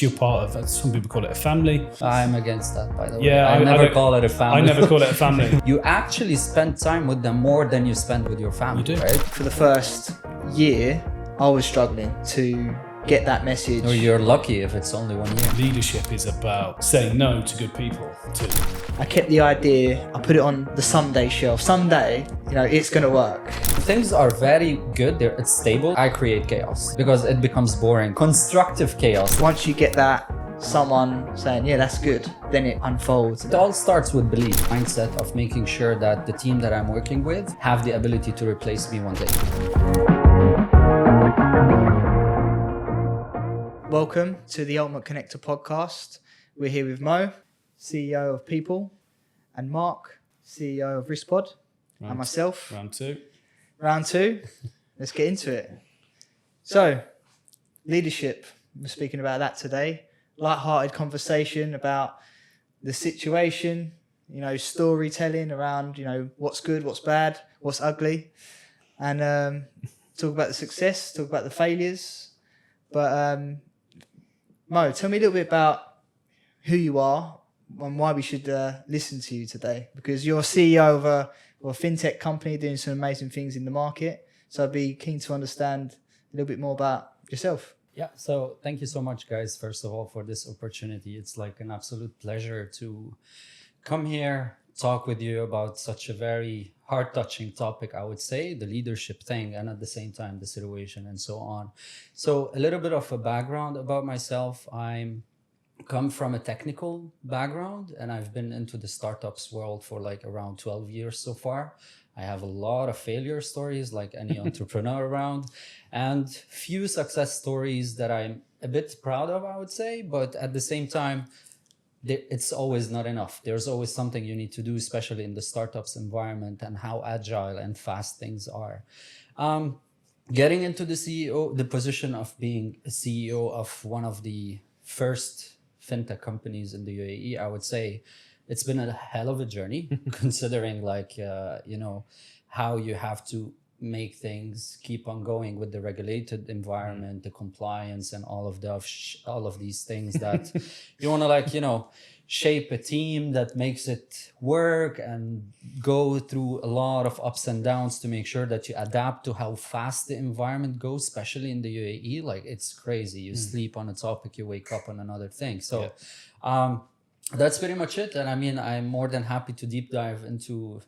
business. You're part of, some people call it a family. I'm against that, by the way. Yeah, I never call it a family. I never call it a family. You actually spend time with them more than you spend with your family, You do. right? For the first year, I was struggling to get that message. Or you're lucky if it's only 1 year. Leadership is about saying no to good people too. I kept the idea, I put it on the someday shelf. Someday, it's going to work. Things are very good, it's stable. I create chaos because it becomes boring. Constructive chaos. Once you get that, someone saying, yeah, that's good, then it unfolds. It all starts with belief. Mindset of making sure that the team that I'm working with have the ability to replace me one day. Welcome to the Ultimate Connector podcast. We're here with Mo, CEO of Pyypl, and Mark, CEO of Wristpod, and myself. Round two. Round two. Let's get into it. So, leadership. We're speaking about that today. Light-hearted conversation about the situation, storytelling around, what's good, what's bad, what's ugly, and talk about the success, talk about the failures. But Mo, tell me a little bit about who you are and why we should listen to you today. Because you're CEO of a Fintech company doing some amazing things in the market. So I'd be keen to understand a little bit more about yourself. Yeah, so thank you so much, guys, first of all, for this opportunity. It's like an absolute pleasure to come here, talk with you about such a very heart-touching topic, I would say, the leadership thing, and at the same time, the situation and so on. So a little bit of a background about myself. I'm come from a technical background, and I've been into the startups world for like around 12 years so far. I have a lot of failure stories like any entrepreneur around, and few success stories that I'm a bit proud of, I would say, but at the same time, it's always not enough. There's always something you need to do, especially in the startups environment and how agile and fast things are. Getting into the position of being a CEO of one of the first fintech companies in the UAE, I would say it's been a hell of a journey, considering how you have to make things keep on going with the regulated environment, the compliance, and all of these things that you want to shape a team that makes it work and go through a lot of ups and downs to make sure that you adapt to how fast the environment goes, especially in the UAE. Like, it's crazy. You sleep on a topic, you wake up on another thing. So that's pretty much it. And I mean, I'm more than happy to deep dive into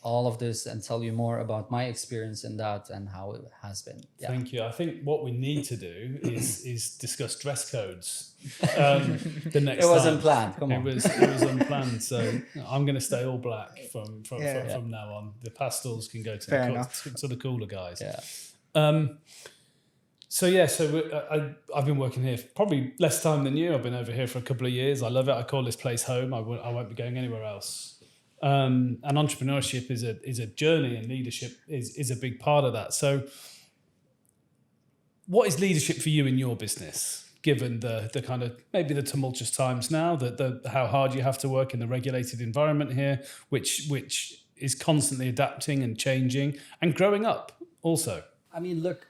all of this and tell you more about my experience in that and how it has been. Yeah. Thank you. I think what we need to do is discuss dress codes the next It wasn't time. planned. Come on. It was unplanned. So I'm going to stay all black from now on. The pastels can go to the cooler guys. Yeah. I've been working here for probably less time than you. I've been over here for a couple of years. I love it. I call this place home. I won't be going anywhere else. And entrepreneurship is a journey, and leadership is a big part of that. So what is leadership for you in your business, given the kind of maybe the tumultuous times now, how hard you have to work in the regulated environment here, which is constantly adapting and changing and growing up also? I mean, look,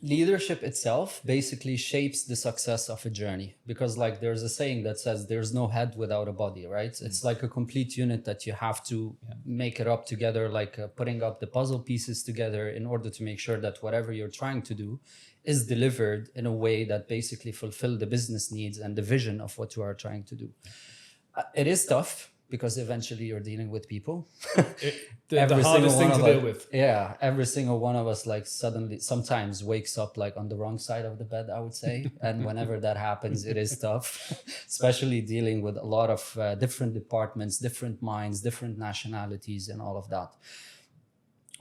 leadership itself basically shapes the success of a journey, because like there's a saying that says there's no head without a body, right? It's like a complete unit that you have to make it up together, like putting up the puzzle pieces together in order to make sure that whatever you're trying to do is delivered in a way that basically fulfill the business needs and the vision of what you are trying to do. It is tough, because eventually you're dealing with people. The hardest thing to deal with. Yeah, every single one of us suddenly sometimes wakes up on the wrong side of the bed, I would say. And whenever that happens, it is tough, especially dealing with a lot of different departments, different minds, different nationalities, and all of that.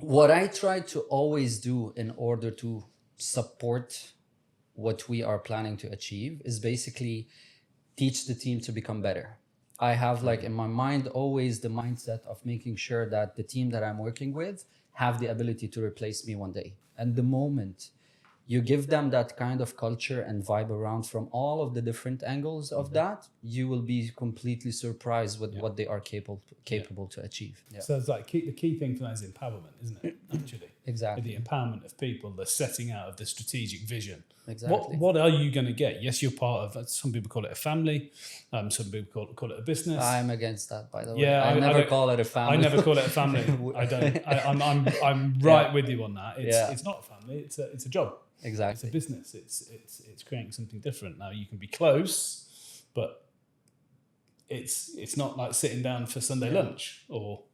What I try to always do in order to support what we are planning to achieve is basically teach the team to become better. I have in my mind always the mindset of making sure that the team that I'm working with have the ability to replace me one day. And the moment you give them that kind of culture and vibe around from all of the different angles of that, you will be completely surprised with what they are capable to achieve. Yeah. So it's like the key thing for that is empowerment, isn't it? Actually, Exactly. The empowerment of people, the setting out of the strategic vision. Exactly. What are you going to get? Yes, you're part of. Some people call it a family. Some people call it a business. I'm against that, by the way. Yeah, I never call it a family. I never call it a family. I don't. I'm right with you on that. It's not a family. It's a job. Exactly. It's a business. It's creating something different. Now you can be close, but it's not like sitting down for Sunday lunch or.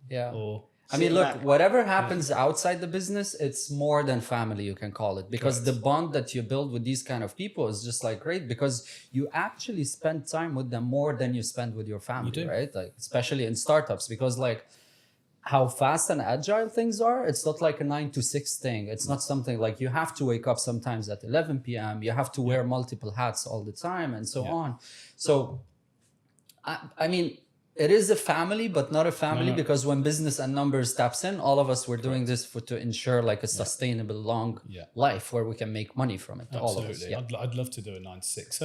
I mean, look, whatever happens outside the business, it's more than family, you can call it, because the bond that you build with these kind of people is just like great, because you actually spend time with them more than you spend with your family, right? Like, especially in startups, because like how fast and agile things are, it's not like a 9 to 6 thing. It's not something like you have to wake up sometimes at 11 p.m. You have to wear multiple hats all the time and so on. So, I mean, it is a family, but not a family, because when business and numbers taps in, all of us were doing this to ensure like a sustainable long life where we can make money from it. All of us. Yeah. I'd love to do a 9 to 6.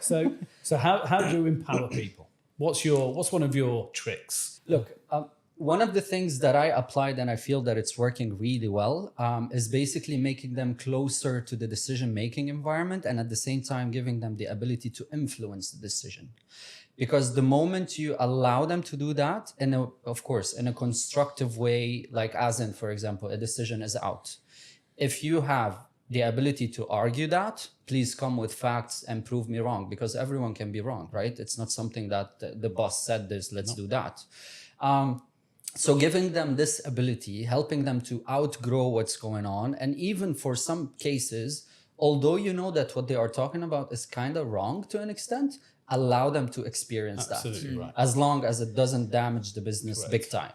So how do you empower people? What's one of your tricks? Look, one of the things that I applied and I feel that it's working really well is basically making them closer to the decision-making environment, and at the same time giving them the ability to influence the decision. Because the moment you allow them to do that, of course, in a constructive way, like as in, for example, a decision is out. If you have the ability to argue that, please come with facts and prove me wrong, because everyone can be wrong, right? It's not something that the boss said this, let's do that. So giving them this ability, helping them to outgrow what's going on, and even for some cases, although you know that what they are talking about is kind of wrong to an extent, allow them to experience that. Right. As long as it doesn't damage the business big time.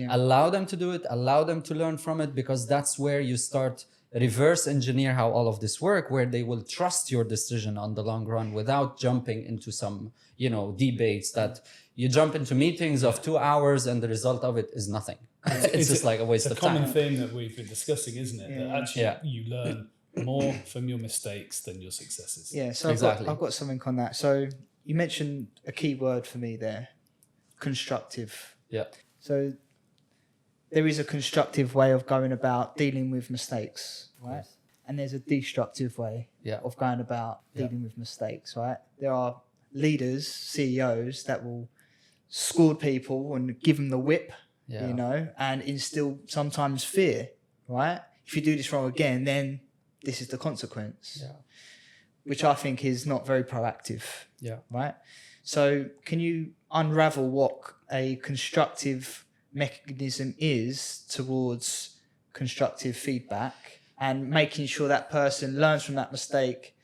Allow them to do it, allow them to learn from it, because that's where you start reverse engineer how all of this work, where they will trust your decision on the long run without jumping into some, debates that you jump into meetings of 2 hours and the result of it is nothing. It's just like a waste of time. It's a common theme that we've been discussing, isn't it? That actually you learn more from your mistakes than your successes. Yeah, so I've got something on that. So you mentioned a key word for me there, constructive. Yeah. So there is a constructive way of going about dealing with mistakes, right? Yes. And there's a destructive way of going about dealing with mistakes, right? There are leaders, CEOs that will scold people and give them the whip, and instill sometimes fear, right? If you do this wrong again, then this is the consequence, which I think is not very proactive, right? So can you unravel what a constructive mechanism is towards constructive feedback and making sure that person learns from that mistake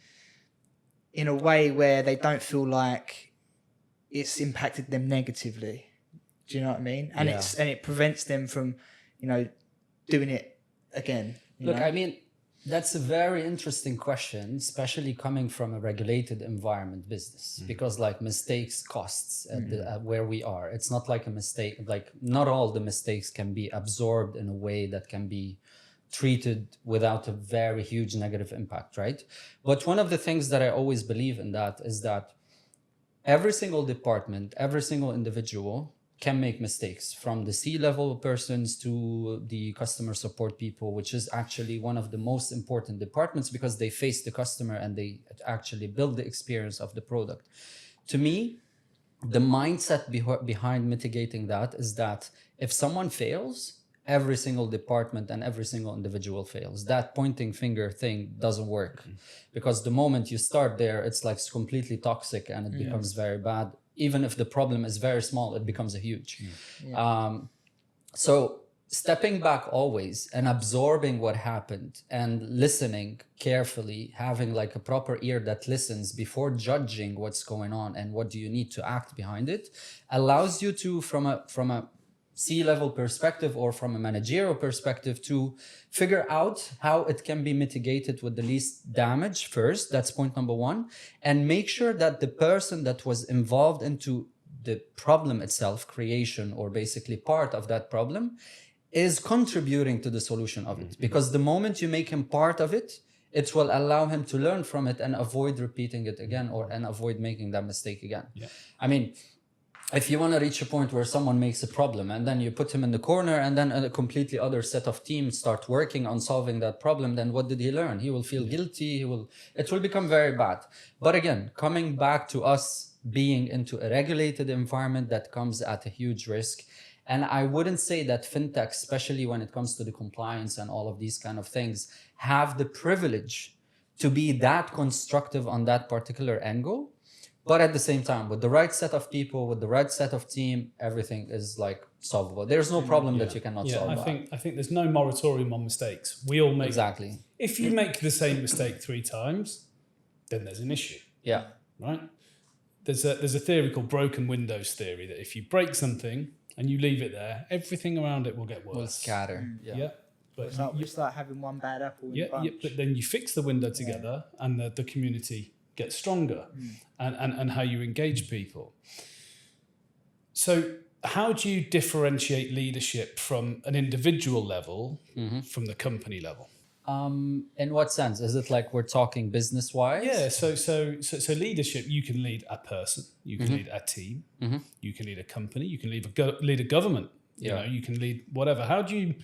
in a way where they don't feel like it's impacted them negatively? Do you know what I mean? And it prevents them from, doing it again. Look, I mean, that's a very interesting question, especially coming from a regulated environment business, because like mistakes costs at where we are. It's not like a mistake, like not all the mistakes can be absorbed in a way that can be treated without a very huge negative impact, right? But one of the things that I always believe in that is that every single department, every single individual can make mistakes, from the C-level persons to the customer support people, which is actually one of the most important departments because they face the customer and they actually build the experience of the product. To me, the mindset behind mitigating that is that if someone fails, every single department and every single individual fails. That pointing finger thing doesn't work, because the moment you start there, it's like completely toxic and it becomes very bad. Even if the problem is very small, it becomes a huge. So stepping back always and absorbing what happened and listening carefully, having like a proper ear that listens before judging what's going on and what do you need to act behind it, allows you to, from a C-level perspective or from a managerial perspective, to figure out how it can be mitigated with the least damage first. That's point number one. And make sure that the person that was involved into the problem itself, creation, or basically part of that problem, is contributing to the solution of it. Because the moment you make him part of it, it will allow him to learn from it and avoid repeating it again and avoid making that mistake again. Yeah. I mean, if you want to reach a point where someone makes a problem and then you put him in the corner and then a completely other set of teams start working on solving that problem, then what did he learn? He will feel guilty. It will become very bad. But again, coming back to us being into a regulated environment, that comes at a huge risk. And I wouldn't say that fintech, especially when it comes to the compliance and all of these kind of things, have the privilege to be that constructive on that particular angle. But at the same time, with the right set of people, with the right set of team, everything is like solvable. There's no problem that you cannot solve. I think there's no moratorium on mistakes. We all make exactly. If you make the same mistake 3 times, then there's an issue. Yeah. Right. There's a theory called broken windows theory, that if you break something and you leave it there, everything around it will get worse. Will scatter. Yeah. But It's like having one bad apple in a bunch. but then you fix the window together and the community gets stronger and how you engage people. So how do you differentiate leadership from an individual level from the company level? In what sense? Is it like we're talking business wise? Yeah, so leadership, you can lead a person, you can lead a team, you can lead a company, you can lead a government, you know, you can lead whatever. How do you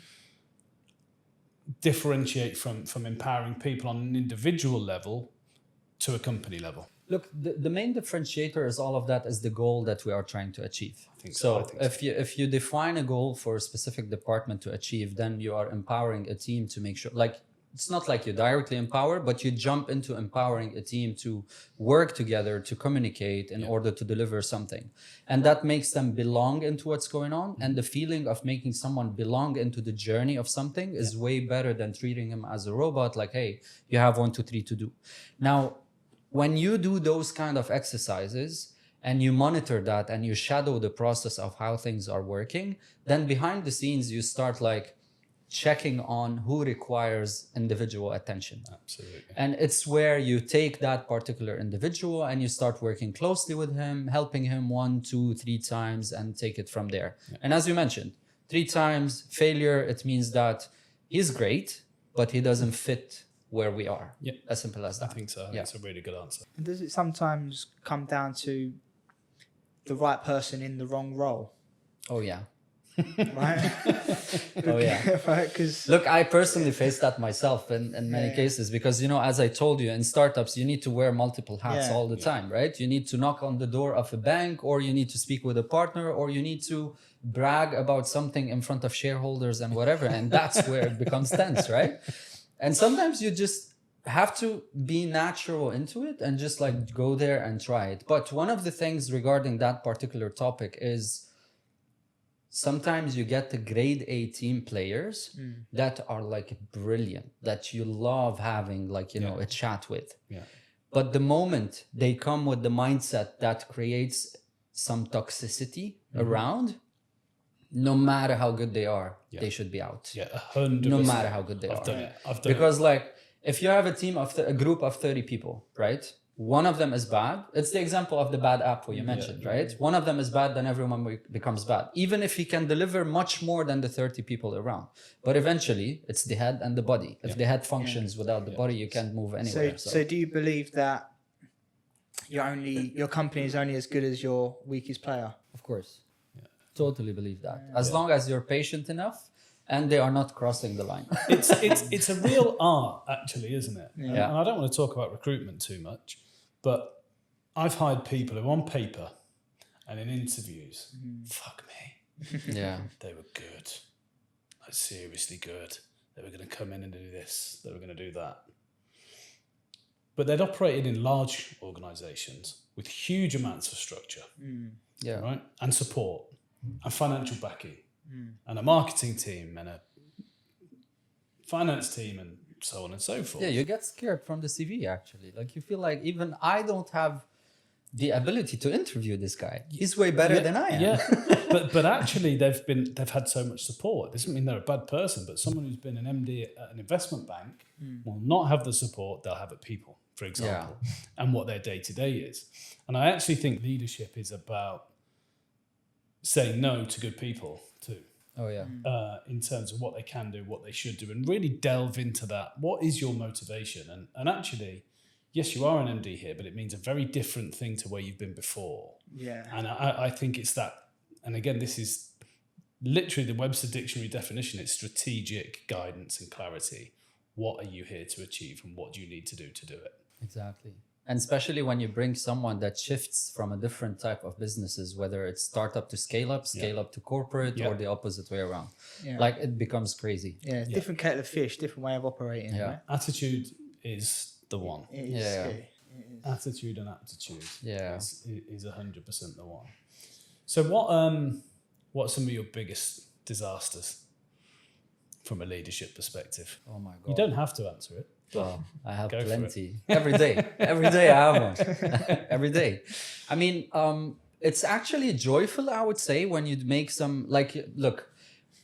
differentiate from empowering people on an individual level to a company level? Look, the main differentiator is all of that is the goal that we are trying to achieve. I think so. If you define a goal for a specific department to achieve, then you are empowering a team to make sure, like, it's not like you directly empower, but you jump into empowering a team to work together, to communicate in order to deliver something. And that makes them belong into what's going on. And the feeling of making someone belong into the journey of something is way better than treating him as a robot, like, hey, you have 1, 2, 3 to do. Now, when you do those kind of exercises and you monitor that and you shadow the process of how things are working, then behind the scenes, you start like checking on who requires individual attention. Absolutely. And it's where you take that particular individual and you start working closely with him, helping him 1, 2, 3 times and take it from there. Yeah. And as you mentioned, 3 times failure, it means that he's great, but he doesn't fit where we are. Yeah. As simple as that. I think so. That's a really good answer. And does it sometimes come down to the right person in the wrong role? Oh, yeah. Right? Oh, yeah. Right? 'Cause look, I personally face that myself in many cases because, you know, as I told you, in startups, you need to wear multiple hats all the time, right? You need to knock on the door of a bank, or you need to speak with a partner, or you need to brag about something in front of shareholders and whatever. And that's where it becomes tense, right? And sometimes you just have to be natural into it and just like go there and try it. But one of the things regarding that particular topic is sometimes you get the grade A team players that are like brilliant, that you love having like, you know, a chat with. Yeah. But the moment they come with the mindset that creates some toxicity around, no matter how good they are, they should be out. Yeah, 100%. No matter how good they are. I've done it. Because like, if you have a team of a group of 30 people, right? One of them is bad. It's the example of the bad apple you mentioned, right? One of them is bad, then everyone becomes bad. Even if he can deliver much more than the 30 people around. But eventually, it's the head and the body. If the head functions without the body, you can't move anywhere. So do you believe that your company is only as good as your weakest player? Of course. Totally believe that. As long as you're patient enough and they are not crossing the line. It's a real art, actually, isn't it? Yeah. And I don't want to talk about recruitment too much, but I've hired people who on paper and in interviews, fuck me. Yeah. They were good. Like, seriously good. They were going to come in and do this. They were going to do that. But they'd operated in large organizations with huge amounts of structure. Yeah. Right? And support. And financial backing, and a marketing team, and a finance team, and so on and so forth. Yeah, you get scared from the CV, actually. Like, you feel like even I don't have the ability to interview this guy. He's way better than I am. Yeah, but actually they've had so much support. It doesn't mean they're a bad person, but someone who's been an MD at an investment bank will not have the support they'll have at Pyypl, for example, and what their day-to-day is. And I actually think leadership is about saying no to good people too. Oh yeah. in terms of what they can do, what they should do, and really delve into that. What is your motivation? And actually, yes, you are an MD here, but it means a very different thing to where you've been before. Yeah. And I think it's that, and again, this is literally the Webster Dictionary definition. It's strategic guidance and clarity. What are you here to achieve and what do you need to do it? Exactly. And especially when you bring someone that shifts from a different type of businesses, whether it's startup to scale up to corporate, or the opposite way around. Yeah. Like it becomes crazy. Yeah, different kettle of fish, different way of operating. Yeah. Right? Attitude is the one. It is, Yeah. Attitude and aptitude is 100% the one. So what are some of your biggest disasters from a leadership perspective? Oh my God. You don't have to answer it. Oh, I have Go for plenty. Every day. Every day I have one. Every day. I mean, it's actually joyful, I would say, when you make some, like, look,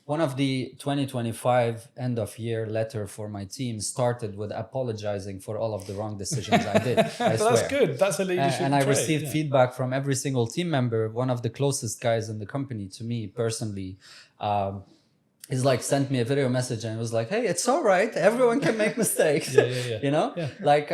one of the 2025 end of year letter for my team started with apologizing for all of the wrong decisions I did. I swear. That's good. That's a leadership And I trait, received feedback from every single team member. One of the closest guys in the company to me personally, is like sent me a video message and it was like, hey, it's all right. Everyone can make mistakes. You know, like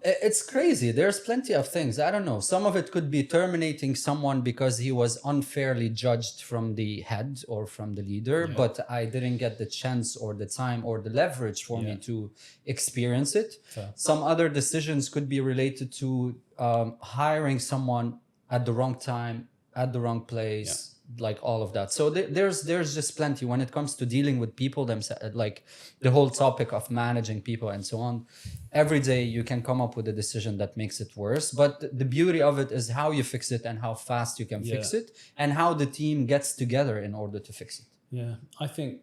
it's crazy. There's plenty of things. I don't know. Some of it could be terminating someone because he was unfairly judged from the head or from the leader, but I didn't get the chance or the time or the leverage for me to experience it. Some other decisions could be related to hiring someone at the wrong time, at the wrong place. Like all of that. So there's just plenty when it comes to dealing with people themselves, like the whole topic of managing people and so on. Every day you can come up with a decision that makes it worse. But the beauty of it is how you fix it and how fast you can fix it and how the team gets together in order to fix it. Yeah, I think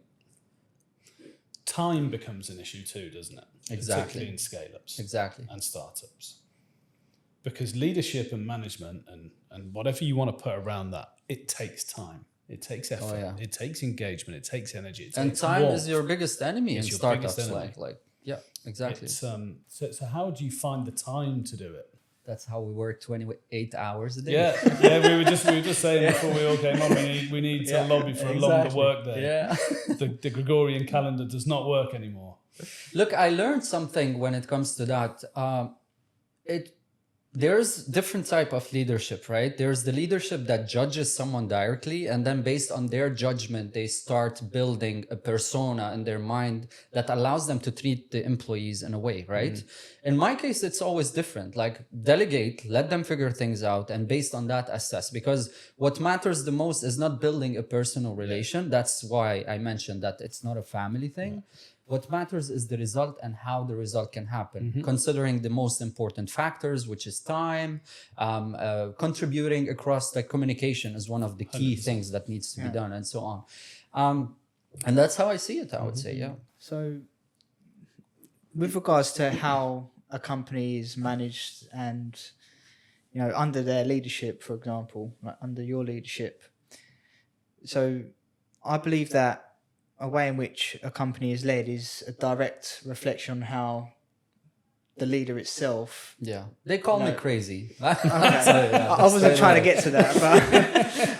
time becomes an issue too, doesn't it? Exactly. Particularly in scale-ups. Exactly. And startups. Because leadership and management and whatever you want to put around that, it takes time. It takes effort. It takes engagement. It takes energy. It and takes time warmth. is your biggest enemy in It's your startups. biggest enemy. Like, yeah, exactly. It's, so how do you find the time to do it? That's how we work 28 hours a day. Yeah, we were just saying before we all came on, we need to lobby for a longer work day. Yeah. The Gregorian calendar does not work anymore. Look, I learned something when it comes to that. There's different type of leadership, right? There's the leadership that judges someone directly, and then based on their judgment, they start building a persona in their mind that allows them to treat the employees in a way, right? In my case, it's always different. Like delegate, let them figure things out, and based on that, assess. Because what matters the most is not building a personal relation. That's why I mentioned that it's not a family thing. What matters is the result and how the result can happen, considering the most important factors, which is time, contributing across the communication is one of the key things that needs to be done, and so on. And that's how I see it, I would say, yeah. So with regards to how a company is managed and, you know, under their leadership, for example, like under your leadership. So I believe that a way in which a company is led is a direct reflection on how the leader itself. Yeah, they call me crazy. Okay. I wasn't trying to get to that,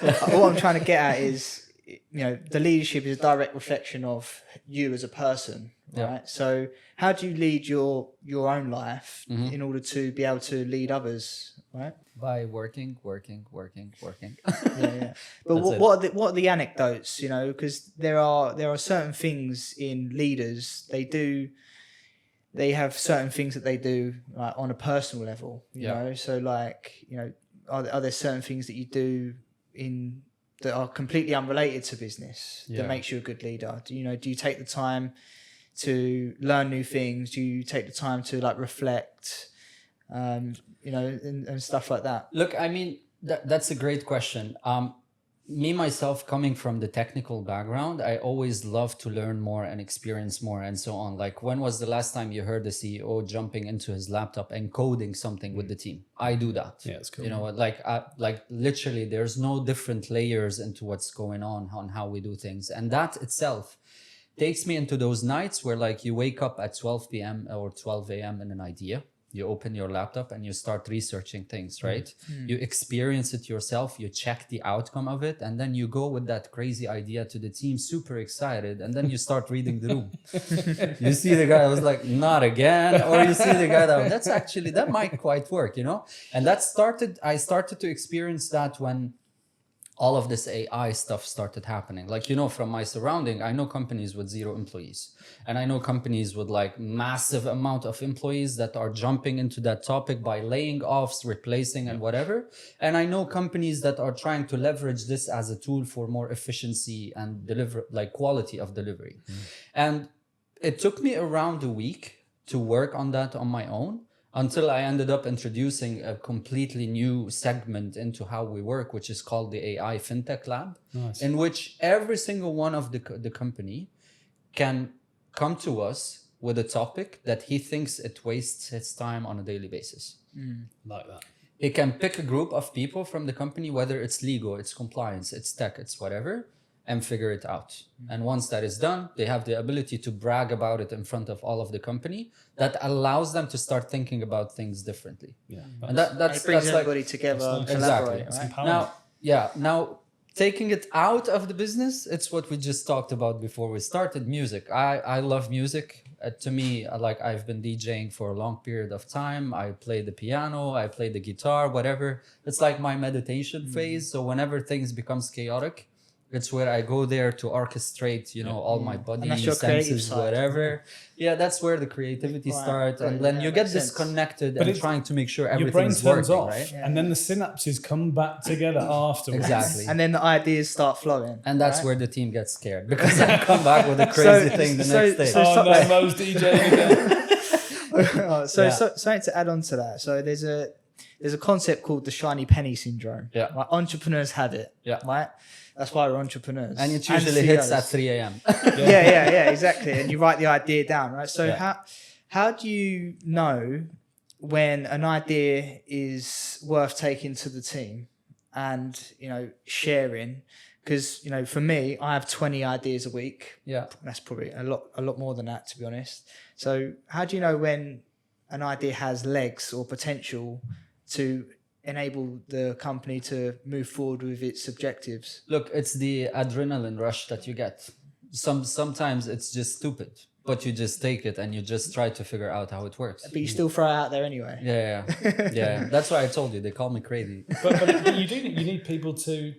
but what I'm trying to get at is, you know, the leadership is a direct reflection of you as a person, right? So how do you lead your own life in order to be able to lead others, right? By working. Yeah. But what are the anecdotes, you know, because there are certain things in leaders, they have certain things that they do like on a personal level, you know, so like, you know, are there certain things that you do that are completely unrelated to business that makes you a good leader? Do you take the time to learn new things? Do you take the time to like reflect, you know, and stuff like that? Look, I mean, that's a great question. Me, myself, coming from the technical background, I always love to learn more and experience more and so on. Like, when was the last time you heard the CEO jumping into his laptop and coding something with the team? I do that. Yeah, it's cool. You know, like literally, there's no different layers into what's going on how we do things. And that itself takes me into those nights where like you wake up at 12 p.m. or 12 a.m. in an idea. you open your laptop and you start researching things, right? You experience it yourself, you check the outcome of it, and then you go with that crazy idea to the team, super excited, and then you start reading the room. You see the guy was like, not again, or you see the guy that might quite work, you know? And I started to experience that when all of this AI stuff started happening. Like, you know, from my surrounding, I know companies with 0 employees. And I know companies with like massive amount of employees that are jumping into that topic by laying offs, replacing and whatever. And I know companies that are trying to leverage this as a tool for more efficiency and quality of delivery. And it took me around a week to work on that on my own, until I ended up introducing a completely new segment into how we work, which is called the AI Fintech Lab, in which every single one of the company can come to us with a topic that he thinks it wastes his time on a daily basis. Like that. He can pick a group of people from the company, whether it's legal, it's compliance, it's tech, it's whatever, and figure it out. And once that is done, they have the ability to brag about it in front of all of the company. That allows them to start thinking about things differently. Yeah. And that brings like, everybody together and exactly. collaborate, right? Now taking it out of the business, it's what we just talked about before we started. Music. I love music. To me, like, I've been DJing for a long period of time. I play the piano, I play the guitar, whatever. It's like my meditation phase. So whenever things becomes chaotic, it's where I go there to orchestrate, you know, all my body, senses, whatever. Yeah, that's where the creativity starts. And then you get disconnected and trying to make sure everything's working, off, right? and then the synapses come back together afterwards. Exactly. And then the ideas start flowing. And that's where the team gets scared, because I come back with a crazy thing the next day. Oh no, Mo's DJing again. Something to add on to that. So there's a concept called the shiny penny syndrome. Yeah. Right? Entrepreneurs have it. Yeah. Right? That's why we're entrepreneurs. And it usually hits at 3 a.m. yeah, exactly. And you write the idea down, right? So how do you know when an idea is worth taking to the team and, you know, sharing? Because, you know, for me, I have 20 ideas a week. Yeah. That's probably a lot more than that, to be honest. So how do you know when an idea has legs or potential to enable the company to move forward with its objectives? Look, it's the adrenaline rush that you get. Sometimes it's just stupid, but you just take it and you just try to figure out how it works. But you still throw it out there anyway. Yeah. That's why I told you, they call me crazy. But you need people to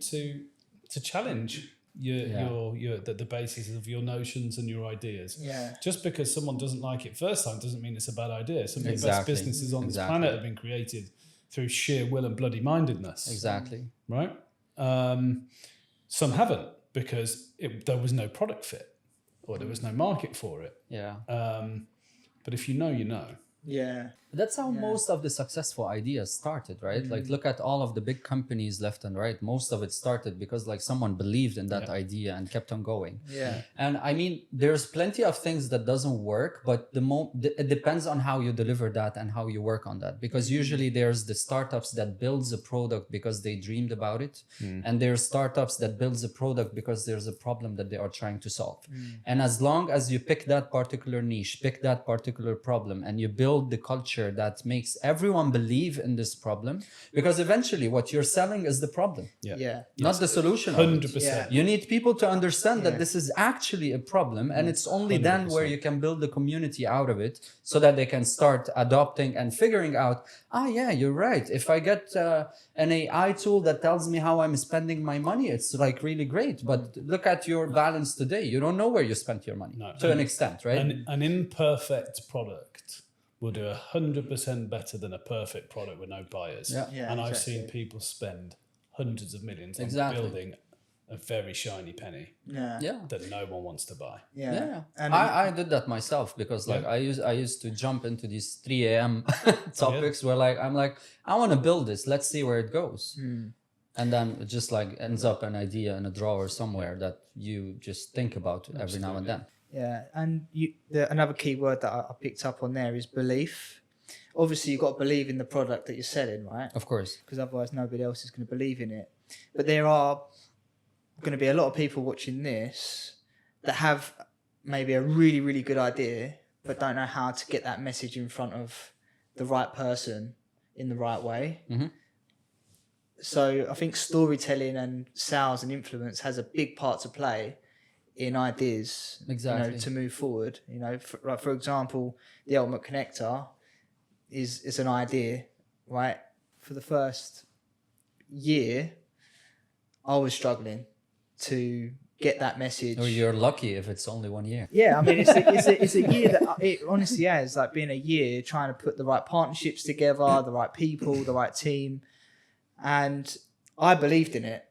challenge the basis of your notions and your ideas. Yeah. Just because someone doesn't like it first time doesn't mean it's a bad idea. Some of the best businesses on this planet have been created through sheer will and bloody mindedness. Exactly. Right? Some haven't, because there was no product fit or there was no market for it. Yeah. But if you know, you know. Yeah. That's how most of the successful ideas started, right? Like, look at all of the big companies left and right. Most of it started because like someone believed in that idea and kept on going. Yeah. And I mean, there's plenty of things that doesn't work, but it depends on how you deliver that and how you work on that. Because usually there's the startups that builds a product because they dreamed about it. And there's startups that builds a product because there's a problem that they are trying to solve. And as long as you pick that particular niche, pick that particular problem, and you build the culture that makes everyone believe in this problem, because eventually what you're selling is the problem, not the solution. 100%. You need people to understand that this is actually a problem, and it's only 100%. Then where you can build the community out of it, so that they can start adopting and figuring out, you're right. If I get an AI tool that tells me how I'm spending my money, it's like really great. But look at your balance today. You don't know where you spent your money to an extent, right? An imperfect product will do 100% better than a perfect product with no buyers. And I've seen people spend hundreds of millions on building a very shiny penny that no one wants to buy. And I did that myself, because like I used to jump into these 3 a.m. topics where like I'm like, I want to build this. Let's see where it goes. And then it just like ends up an idea in a drawer somewhere that you just think about every now and then. Yeah, and another key word that I picked up on there is belief. Obviously, you've got to believe in the product that you're selling, right? Of course. Because otherwise nobody else is going to believe in it. But there are going to be a lot of people watching this that have maybe a really, really good idea, but don't know how to get that message in front of the right person in the right way. Mm-hmm. So I think storytelling and sales and influence has a big part to play in ideas, Exactly. to move forward. For example, the Ultimate Connector is an idea, right? For the first year, I was struggling to get that message. Or you're lucky if it's only 1 year. Yeah, I mean, it's a year that it honestly has like been a year trying to put the right partnerships together, the right people, the right team, and I believed in it,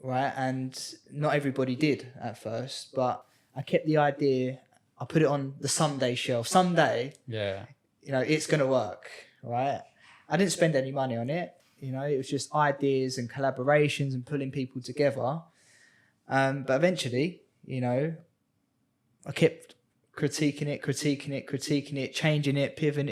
right? And not everybody did at first, but I kept the idea. I put it on the someday shelf. Someday, Yeah. it's gonna work, right? I didn't spend any money on it. It was just ideas and collaborations and pulling people together. But eventually, I kept critiquing it, changing it, pivoting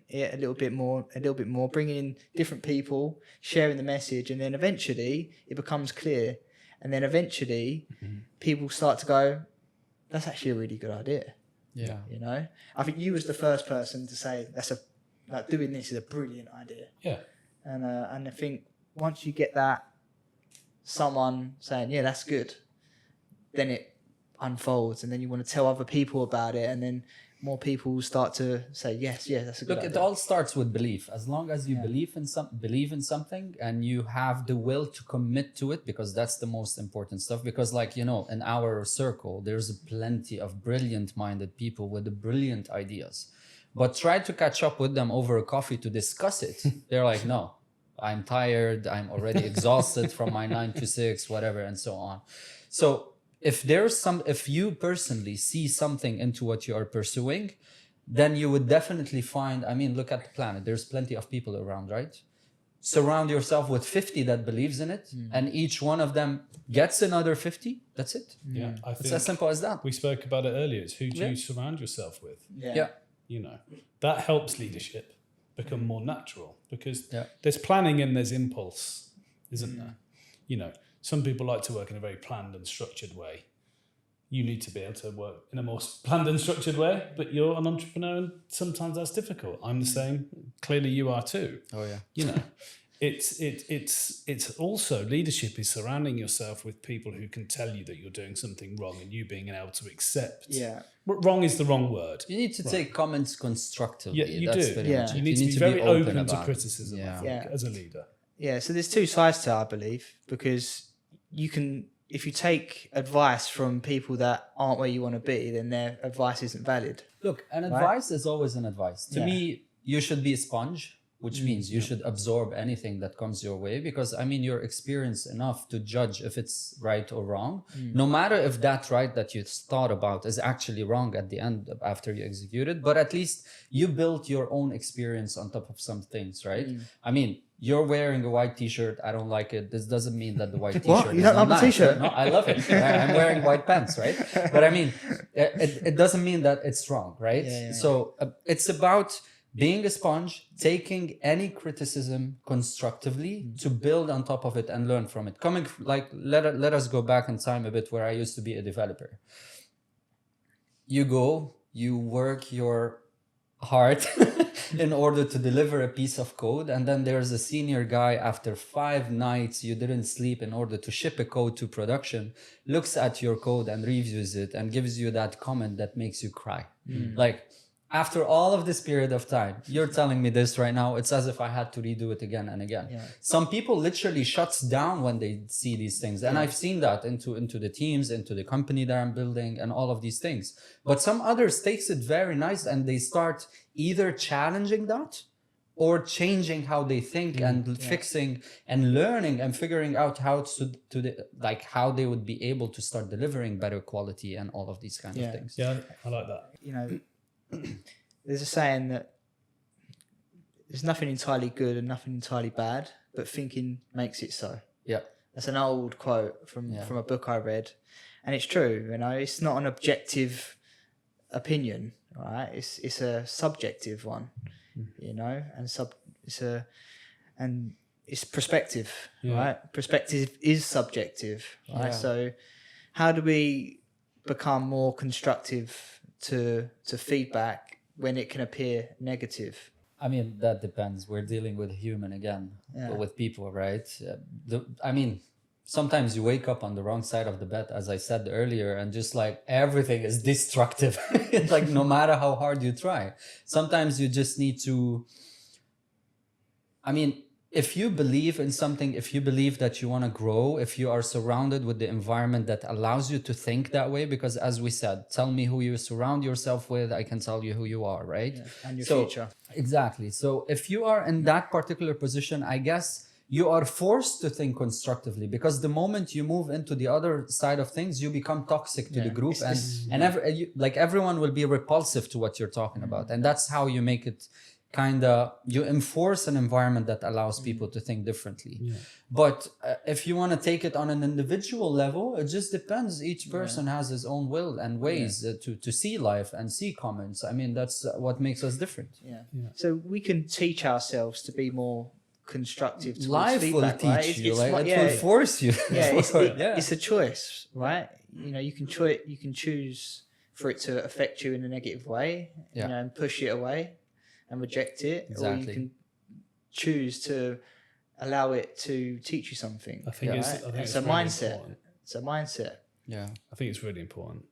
it a little bit more, bringing in different people, sharing the message. And then eventually it becomes clear. And then eventually people start to go, that's actually a really good idea. Yeah. I think you was the first person to say doing this is a brilliant idea. Yeah. And I think once you get that, someone saying, yeah, that's good, then it unfolds, and then you want to tell other people about it, and then more people start to say, yes, that's a good idea. It all starts with belief. As long as you believe in something and you have the will to commit to it, because that's the most important stuff. Because in our circle, there's plenty of brilliant minded people with the brilliant ideas, but try to catch up with them over a coffee to discuss it. They're like, no, I'm tired. I'm already exhausted from my 9 to 6, whatever, and so on. So if you personally see something into what you are pursuing, then you would definitely find, look at the planet. There's plenty of people around, right? Surround yourself with 50 that believes in it, and each one of them gets another 50. That's it. Yeah. I think It's as simple as that. we spoke about it earlier. It's who do you surround yourself with? Yeah. That helps leadership become more natural, because there's planning and there's impulse, isn't there? Some people like to work in a very planned and structured way. You need to be able to work in a more planned and structured way, but you're an entrepreneur and sometimes that's difficult. I'm the same. Clearly you are too. Oh yeah. It's also, leadership is surrounding yourself with people who can tell you that you're doing something wrong, and you being able to accept. Yeah. Wrong is the wrong word. You need to take comments constructively. Yeah, you That's do. very much it. You need to be very open to about it. criticism, I think, as a leader. Yeah, so there's two sides to it, I believe, because you can, if you take advice from people that aren't where you want to be, then their advice isn't valid. Look, an advice is always an advice. To me, you should be a sponge, which means you should absorb anything that comes your way, because you're experienced enough to judge if it's right or wrong, no matter if that right that you thought about is actually wrong at the end after you execute it, but at least you built your own experience on top of some things, right? You're wearing a white t-shirt. I don't like it. This doesn't mean that the white t-shirt What? You is don't not love the nice. t-shirt? No, I love it. I'm wearing white pants, right? But it doesn't mean that it's wrong, right? So it's about being a sponge, taking any criticism constructively to build on top of it and learn from it. Let us go back in time a bit, where I used to be a developer. You work your heart in order to deliver a piece of code, and then there's a senior guy, after 5 nights you didn't sleep in order to ship a code to production, looks at your code and reviews it and gives you that comment that makes you cry. After all of this period of time, you're telling me this right now, it's as if I had to redo it again and again. Some people literally shuts down when they see these things. And I've seen that into the teams, into the company that I'm building, and all of these things. But some others takes it very nice, and they start either challenging that or changing how they think and fixing and learning and figuring out how how they would be able to start delivering better quality and all of these kind of things. Yeah, I like that. There's a saying that there's nothing entirely good and nothing entirely bad, but thinking makes it so. Yeah. That's an old quote from a book I read. And it's true, it's not an objective opinion, right? It's a subjective one, and it's perspective, right? Perspective is subjective, right? Yeah. So how do we become more constructive to feedback when it can appear negative? I mean, that depends. We're dealing with human again, with people, right? Sometimes you wake up on the wrong side of the bed, as I said earlier, and just like everything is destructive. Like no matter how hard you try, sometimes you just need to. I mean, if you believe in something, if you believe that you want to grow, if you are surrounded with the environment that allows you to think that way, because as we said, tell me who you surround yourself with, I can tell you who you are, right? Yeah, and your future. Exactly. So if you are in that particular position, I guess you are forced to think constructively, because the moment you move into the other side of things, you become toxic to the group, like everyone will be repulsive to what you're talking about. And that's how you make it you enforce an environment that allows people to think differently. But if you want to take it on an individual level, it just depends. Each person has his own will and ways to see life and see comments. I mean, that's what makes us different. So we can teach ourselves to be more constructive towards life feedback, will teach you, it will force you. It's a choice, right? You know, you can choose for it to affect you in a negative way, you know, and push it away and reject it, or you can choose to allow it to teach you something. I think it's a really mindset. important. It's a mindset. Yeah, I think it's really important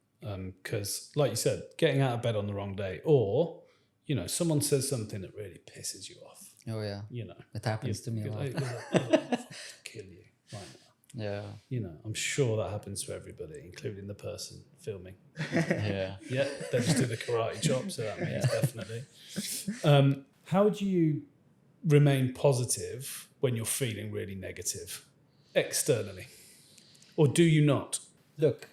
because, like you said, getting out of bed on the wrong day, or you know, someone says something that really pisses you off. Oh yeah, you know, it happens to me a lot. Kill you right now. Yeah, you know, I'm sure that happens to everybody, including the person filming. yeah, they just do the karate chop, so that means definitely. How do you remain positive when you're feeling really negative externally, or do you not? Look,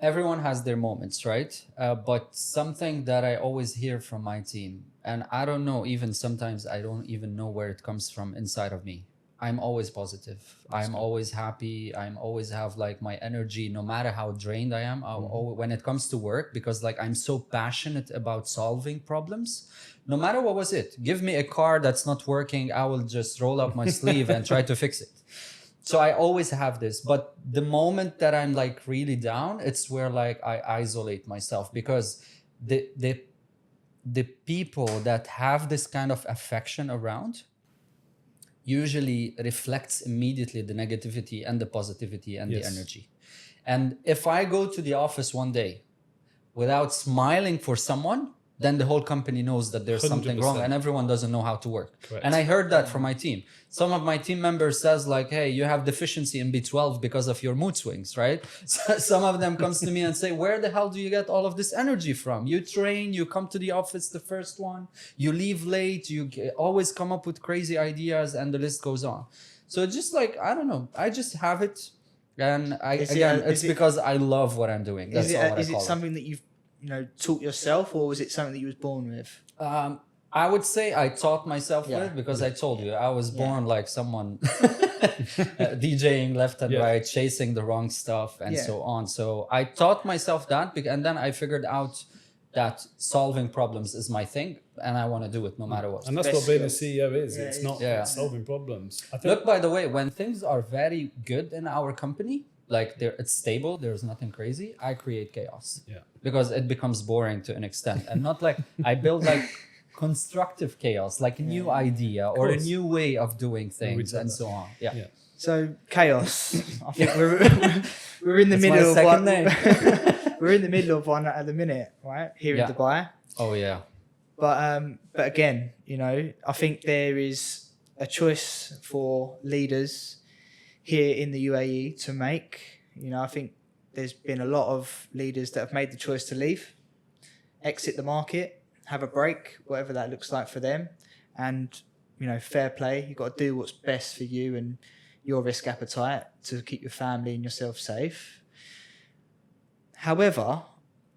everyone has their moments, right? But something that I always hear from my team, and I don't know, even sometimes I don't even know where it comes from inside of me. I'm always positive. I'm always happy. I'm always have like my energy, no matter how drained I am. When it comes to work, because like I'm so passionate about solving problems, no matter what was it. Give me a car that's not working, I will just roll up my sleeve and try to fix it. So I always have this, but the moment that I'm like really down, it's where like I isolate myself, because the people that have this kind of affection around usually reflects immediately the negativity and the positivity and the energy. And if I go to the office one day without smiling for someone, then the whole company knows that there's something wrong, and everyone doesn't know how to work. Correct. And I heard that from my team. Some of my team members says like, hey, you have deficiency in B12 because of your mood swings, right? So some of them comes to me and say, where the hell do you get all of this energy from? You train, you come to the office the first one, you leave late, you always come up with crazy ideas, and the list goes on. So just like, I don't know, I just have it. And it's because I love what I'm doing. That's all Is it something that you've taught yourself, or was it something that you was born with? I would say I taught myself with, because I told you I was born like someone DJing left and right, chasing the wrong stuff and so on. So I taught myself that, and then I figured out that solving problems is my thing, and I want to do it no matter what. And that's what being a CEO is. It's not solving problems. I think, look, by the way, when things are very good in our company, like it's stable, there's nothing crazy, I create chaos. Because it becomes boring to an extent, and not like I build like constructive chaos, like a new idea or a new way of doing things and so on. So chaos. I think we're in the middle of one. We're in the middle of one at the minute, right? Here in Dubai. Oh yeah. But again, I think there is a choice for leaders here in the UAE to make. I think there's been a lot of leaders that have made the choice to leave, exit the market, have a break, whatever that looks like for them. And, fair play. You've got to do what's best for you and your risk appetite to keep your family and yourself safe. However,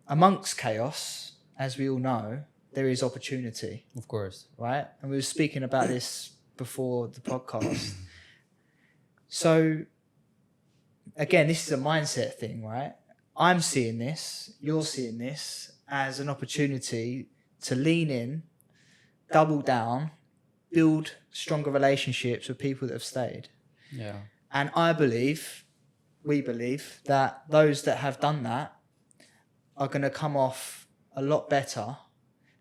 amongst chaos, as we all know, there is opportunity. Of course. Right? And we were speaking about this before the podcast. So, again, this is a mindset thing, right? I'm seeing this, you're seeing this as an opportunity to lean in, double down, build stronger relationships with people that have stayed. Yeah. And we believe that those that have done that are going to come off a lot better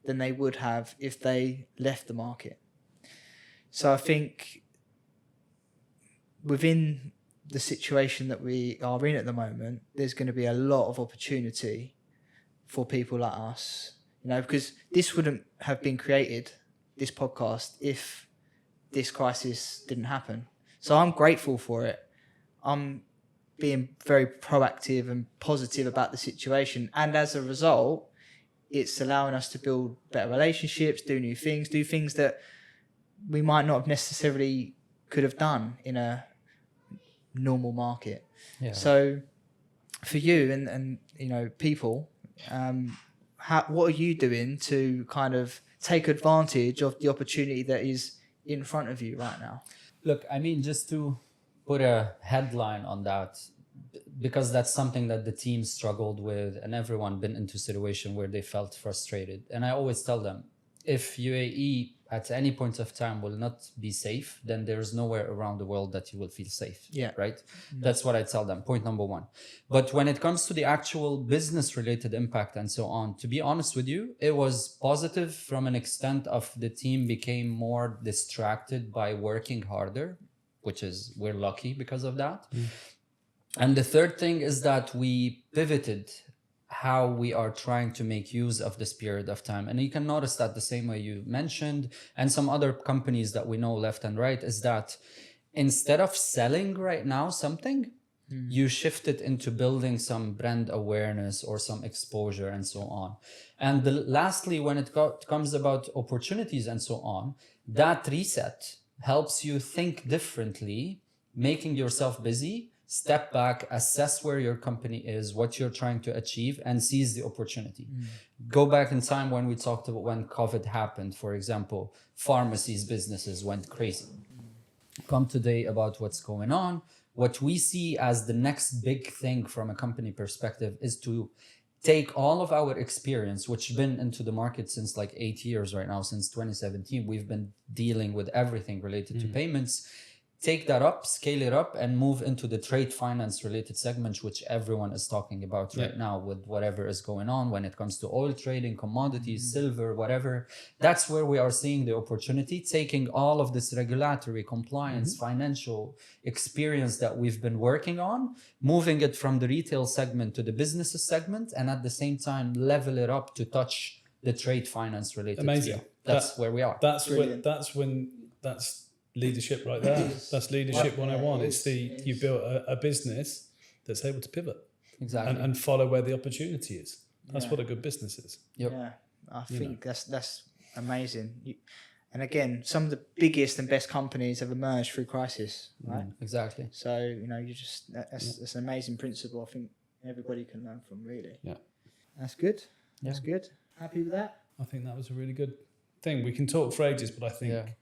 than they would have if they left the market. So I think within the situation that we are in at the moment, there's going to be a lot of opportunity for people like us, you know, because this wouldn't have been created, this podcast, if this crisis didn't happen. So I'm grateful for it. I'm being very proactive and positive about the situation. And as a result, it's allowing us to build better relationships, do new things, do things that we might not have necessarily could have done in a normal market. Yeah. So for you and you know, people, what are you doing to kind of take advantage of the opportunity that is in front of you right now? Look, I mean, just to put a headline on that, because that's something that the team struggled with and everyone been into a situation where they felt frustrated. And I always tell them, if UAE at any point of time will not be safe, then there is nowhere around the world that you will feel safe. Yeah. Right? That's what I tell them. Point number one. But when it comes to the actual business related impact and so on, to be honest with you, it was positive from an extent of the team became more distracted by working harder, which is, we're lucky because of that. And the third thing is that we pivoted how we are trying to make use of this period of time. And you can notice that the same way you mentioned, and some other companies that we know left and right, is that instead of selling right now something, you shift it into building some brand awareness or some exposure and so on. And lastly, when it comes about opportunities and so on, that reset helps you think differently, making yourself busy, step back, assess where your company is, what you're trying to achieve, and seize the opportunity. Go back in time when we talked about when COVID happened, for example, pharmacies, businesses went crazy. Come today about what's going on. What we see as the next big thing from a company perspective is to take all of our experience, which has been into the market since like 8 years right now, since 2017. We've been dealing with everything related to payments. Take that up, scale it up, and move into the trade finance related segments, which everyone is talking about right now with whatever is going on when it comes to oil trading, commodities, silver, whatever. That's where we are seeing the opportunity, taking all of this regulatory compliance, financial experience that we've been working on, moving it from the retail segment to the businesses segment, and at the same time level it up to touch the trade finance related. Amazing. Field. That's where we are. That's leadership right there. That's leadership 101. It's you built a business that's able to pivot and follow where the opportunity is. That's what a good business is. Yeah, I think that's amazing. And again, some of the biggest and best companies have emerged through crisis, right? Exactly. So, you know, that's an amazing principle I think everybody can learn from, really. Yeah. That's good. That's good. Happy with that? I think that was a really good thing. We can talk for ages, but I think